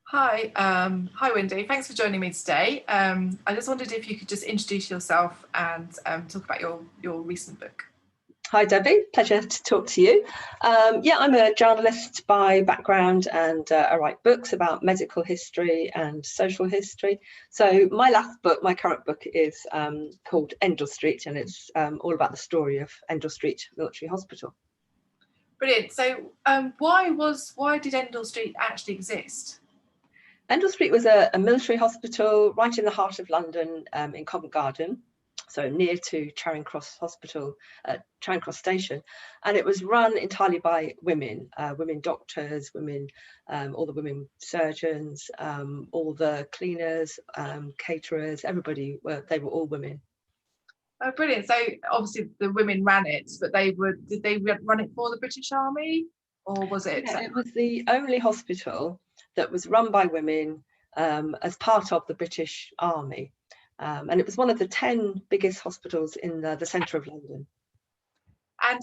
Hi Wendy. Thanks for joining me today. I just wondered if you could just introduce yourself and talk about your recent book. Hi Debbie, pleasure to talk to you. I'm a journalist by background and I write books about medical history and social history. So my current book is called Endell Street, and it's all about the story of Endell Street Military Hospital. Brilliant. So why did Endell Street actually exist? Endell Street was a military hospital right in the heart of London, in Covent Garden, so near to Charing Cross Hospital, Charing Cross Station, and it was run entirely by women, women doctors, women, all the women surgeons, all the cleaners, caterers, they were all women. Oh, brilliant. So obviously the women ran it, but did they run it for the British Army, or was it? Yeah, it was the only hospital that was run by women as part of the British Army. And it was one of the 10 biggest hospitals in the centre of London. And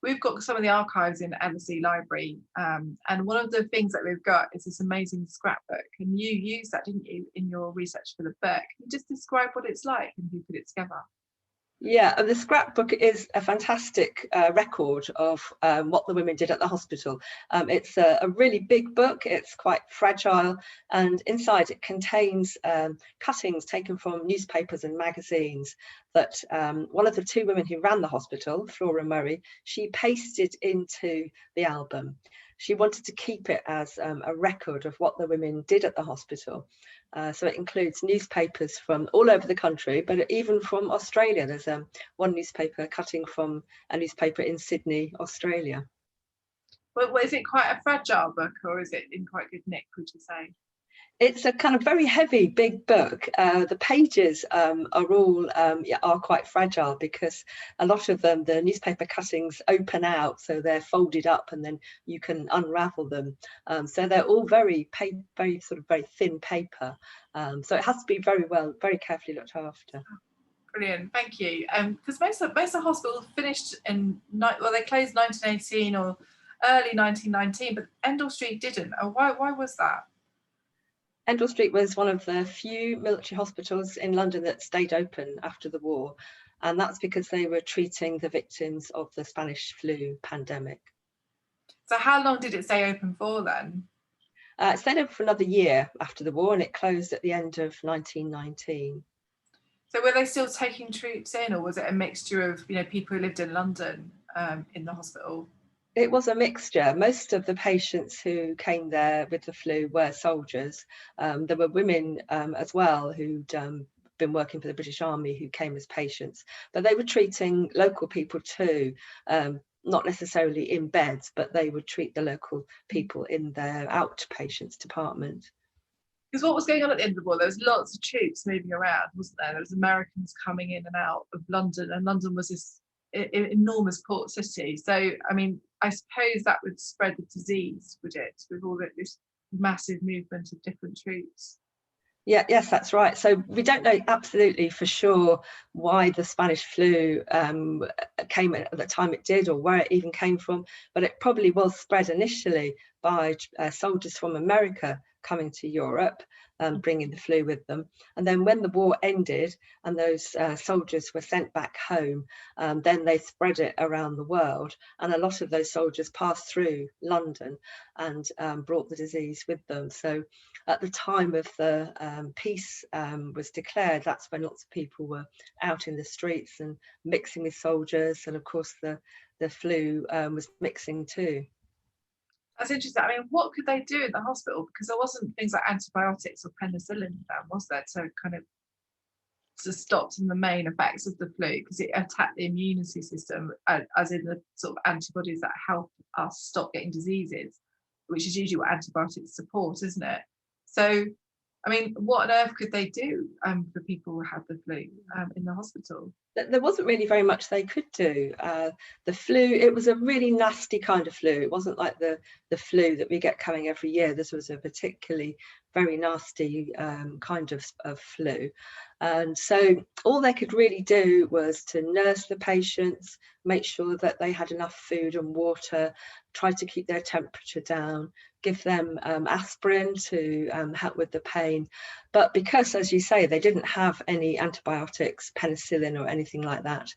we've got some of the archives in Ellerslie Library, and one of the things that we've got is this amazing scrapbook, and you used that, didn't you, in your research for the book? Can you just describe what it's like and who put it together? Yeah, the scrapbook is a fantastic record of what the women did at the hospital. It's a really big book, it's quite fragile, and inside it contains cuttings taken from newspapers and magazines that one of the two women who ran the hospital, Flora Murray, she pasted into the album. She wanted to keep it as a record of what the women did at the hospital. So it includes newspapers from all over the country, but even from Australia. There's one newspaper cutting from a newspaper in Sydney, Australia. But is it quite a fragile book, or is it in quite good nick, would you say? It's a kind of very heavy, big book. The pages are quite fragile because a lot of them, the newspaper cuttings open out, so they're folded up, and then you can unravel them. So they're all very thin paper. So it has to be very carefully looked after. Brilliant, thank you. Because most of the hospitals finished they closed 1918 or early 1919, but Endell Street didn't. Why was that? Endell Street was one of the few military hospitals in London that stayed open after the war, and that's because they were treating the victims of the Spanish flu pandemic. So how long did it stay open for then? It stayed open for another year after the war, and it closed at the end of 1919. So were they still taking troops in, or was it a mixture of people who lived in London in the hospital? It was a mixture. Most of the patients who came there with the flu were soldiers. There were women as well who'd been working for the British Army who came as patients, but they were treating local people too, not necessarily in beds, but they would treat the local people in their outpatients department. Because what was going on at the end of the war, there was lots of troops moving around, wasn't there? There was Americans coming in and out of London, and London was this enormous port city. So, I mean, I suppose that would spread the disease, would it, with all this massive movement of different troops? Yes, that's right. So we don't know absolutely for sure why the Spanish flu came at the time it did, or where it even came from, but it probably was spread initially by soldiers from America coming to Europe, bringing the flu with them. And then when the war ended and those soldiers were sent back home, then they spread it around the world. And a lot of those soldiers passed through London and brought the disease with them. So at the time of the peace was declared, that's when lots of people were out in the streets and mixing with soldiers. And of course, the flu was mixing too. That's interesting. I mean, what could they do in the hospital? Because there wasn't things like antibiotics or penicillin then, was there, to stop some of the main effects of the flu, because it attacked the immunity system, as in the sort of antibodies that help us stop getting diseases, which is usually what antibiotics support, isn't it? So, I mean, what on earth could they do for people who had the flu in the hospital? There wasn't really very much they could do. The flu, it was a really nasty kind of flu. It wasn't like the flu that we get coming every year. This was a particularly very nasty kind of flu. And so all they could really do was to nurse the patients, make sure that they had enough food and water, try to keep their temperature down, give them aspirin to help with the pain. But because, as you say, they didn't have any antibiotics, penicillin or anything like that,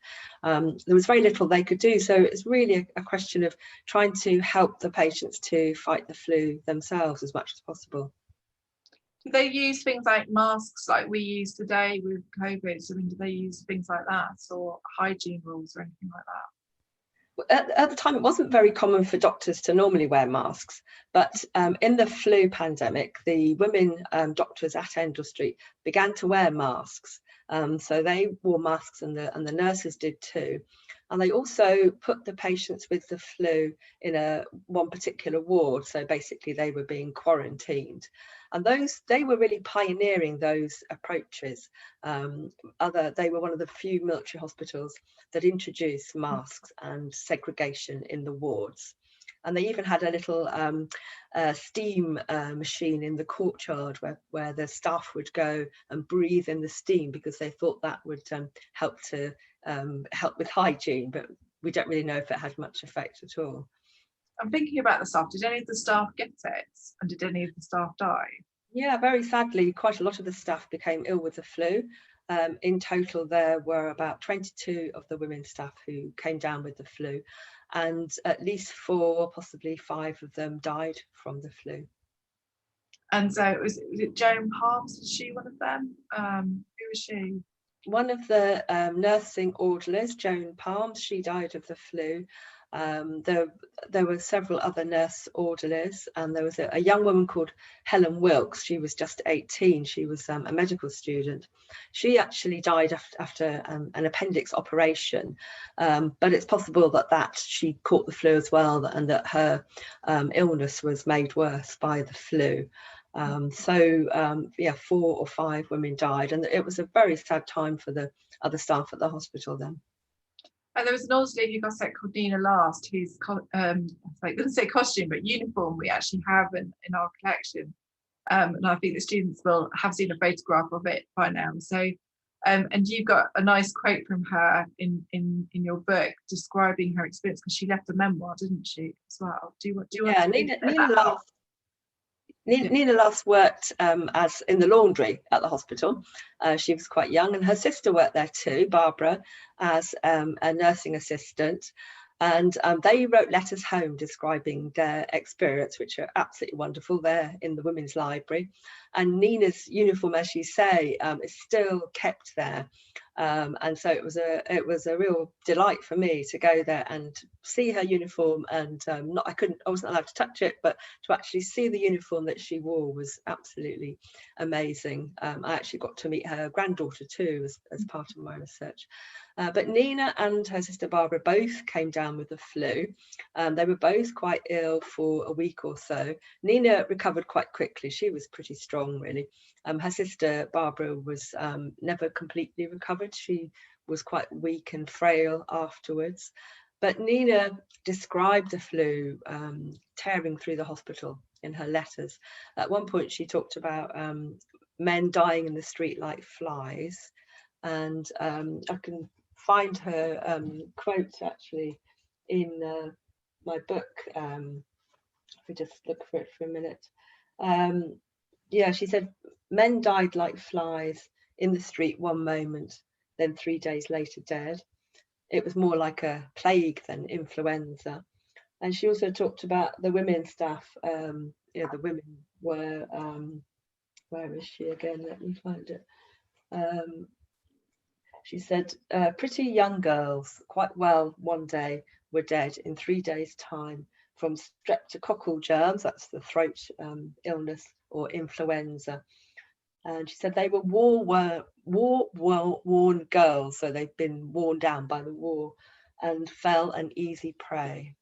there was very little they could do. So it's really a question of trying to help the patients to fight the flu themselves as much as possible. Do they use things like masks like we use today with COVID? I mean, do they use things like that, or hygiene rules or anything like that? At the time, it wasn't very common for doctors to normally wear masks, but in the flu pandemic, the women doctors at Endell Street began to wear masks. So they wore masks, and the nurses did too. And they also put the patients with the flu in one particular ward. So basically, they were being quarantined. And they were really pioneering those approaches. They were one of the few military hospitals that introduced masks and segregation in the wards. And they even had a little steam machine in the courtyard where the staff would go and breathe in the steam, because they thought that would help with hygiene, but we don't really know if it had much effect at all. I'm thinking about the staff. Did any of the staff get it? And did any of the staff die? Yeah, very sadly, quite a lot of the staff became ill with the flu. In total, there were about 22 of the women's staff who came down with the flu, and at least 4, possibly 5 of them died from the flu. And so was it Joan Palms? Was she one of them? Who was she? One of the nursing orderlies, Joan Palms, she died of the flu. There were several other nurse orderlies, and there was a young woman called Helen Wilkes. She was just 18. She was a medical student. She actually died after an appendix operation, but it's possible that she caught the flu as well, and that her illness was made worse by the flu. 4 or 5 women died, and it was a very sad time for the other staff at the hospital then. And there was an orderly who got sick called Nina Last, whose I didn't say costume, but uniform we actually have in our collection. And I think the students will have seen a photograph of it by now. So, and you've got a nice quote from her in your book describing her experience, because she left a memoir, didn't she, as well? Do you want to Nina Last worked as in the laundry at the hospital. She was quite young, and her sister worked there too, Barbara, as a nursing assistant. And they wrote letters home describing their experience, which are absolutely wonderful. They're in the women's library. And Nina's uniform, as you say, is still kept there. And so it was a real delight for me to go there and see her uniform. And I wasn't allowed to touch it, but to actually see the uniform that she wore was absolutely amazing. I actually got to meet her granddaughter too as part of my research. But Nina and her sister Barbara both came down with the flu. They were both quite ill for a week or so. Nina recovered quite quickly. She was pretty strong, really. Her sister Barbara was never completely recovered. She was quite weak and frail afterwards. But Nina described the flu tearing through the hospital in her letters. At one point, she talked about men dying in the street like flies. And I can find her quote actually in my book. If we just look for it for a minute. She said, men died like flies in the street one moment, then 3 days later dead. It was more like a plague than influenza. And she also talked about the women staff. The women were, where is she again? Let me find it. She said, pretty young girls, quite well one day, were dead in 3 days' time from streptococcal germs, that's the throat illness, or influenza. And she said they were war-worn girls, so they'd been worn down by the war and fell an easy prey.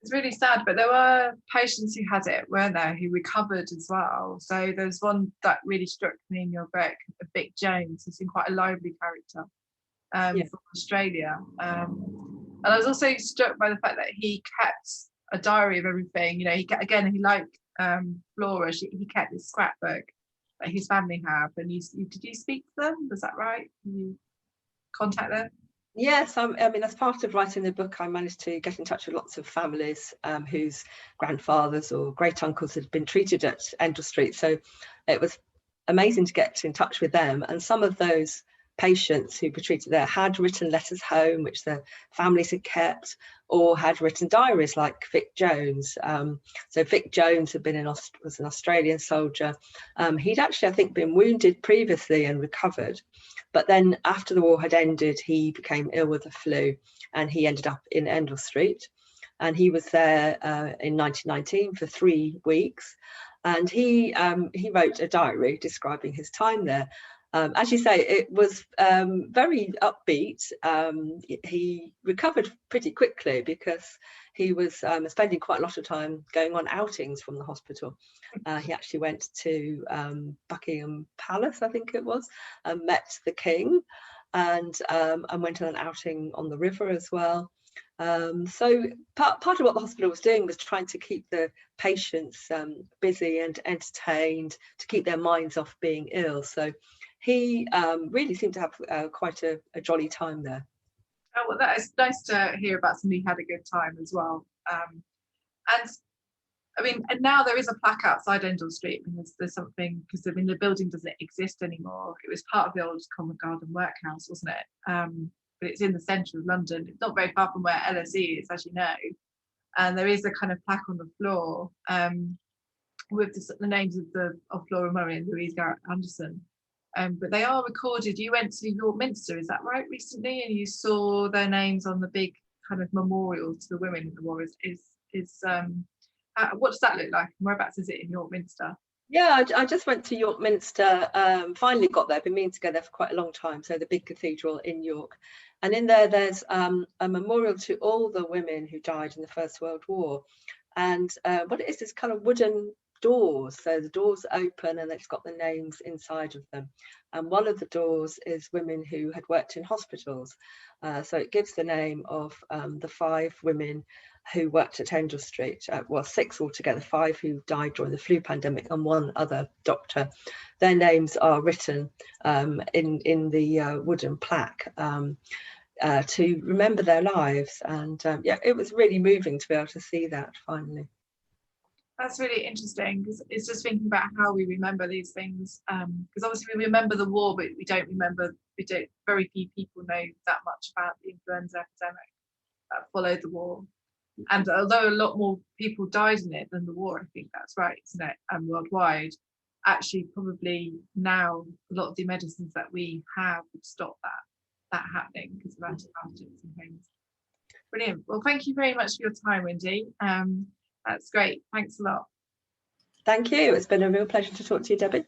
It's really sad, but there were patients who had it, weren't there, who recovered as well. So there's one that really struck me in your book, Vic Jones, who's quite a lively character from Australia. And I was also struck by the fact that he kept a diary of everything. You know, he liked Flora. He kept his scrapbook that his family have. And did you speak to them? Was that right? Did you contact them? Yes, I mean, as part of writing the book, I managed to get in touch with lots of families whose grandfathers or great uncles had been treated at Endell Street. So it was amazing to get in touch with them. And some of those patients who were treated there had written letters home, which their families had kept, or had written diaries, like Vic Jones. So Vic Jones had been was an Australian soldier. He'd actually, I think, been wounded previously and recovered. But then after the war had ended, he became ill with the flu and he ended up in Endell Street. And he was there in 1919 for 3 weeks. And he wrote a diary describing his time there. As you say, it was very upbeat. He recovered pretty quickly because he was spending quite a lot of time going on outings from the hospital. He actually went to Buckingham Palace, I think it was, and met the King, and went on an outing on the river as well. So part of what the hospital was doing was trying to keep the patients busy and entertained, to keep their minds off being ill. So he really seemed to have quite a jolly time there. Oh, well, that is nice to hear about somebody who had a good time as well. And I mean, and now there is a plaque outside Endell Street. I mean, there's something, because I mean the building doesn't exist anymore. It was part of the old Covent Garden Workhouse, wasn't it? But it's in the centre of London. It's not very far from where LSE is, as you know. And there is a kind of plaque on the floor with the names of Flora Murray and Louise Garrett Anderson. But they are recorded. You went to York Minster, is that right, recently? And you saw their names on the big kind of memorial to the women in the war. What does that look like? Whereabouts is it in York Minster? Yeah, I just went to York Minster, finally got there, been meaning to go there for quite a long time. So the big cathedral in York. And in there, there's a memorial to all the women who died in the First World War. And what it is kind of wooden doors. So the doors open and it's got the names inside of them. And one of the doors is women who had worked in hospitals. So it gives the name of the 5 women who worked at Endell Street, well, 6 altogether, 5 who died during the flu pandemic and 1 other doctor. Their names are written in the wooden plaque to remember their lives. And yeah, it was really moving to be able to see that finally. That's really interesting, because it's just thinking about how we remember these things. Because obviously we remember the war, but very few people know that much about the influenza epidemic that followed the war. And although a lot more people died in it than the war, I think that's right, isn't it? And worldwide, actually, probably now a lot of the medicines that we have would stop that happening because of antibiotics and things. Brilliant. Well, thank you very much for your time, Wendy. That's great. Thanks a lot. Thank you. It's been a real pleasure to talk to you, Debbie.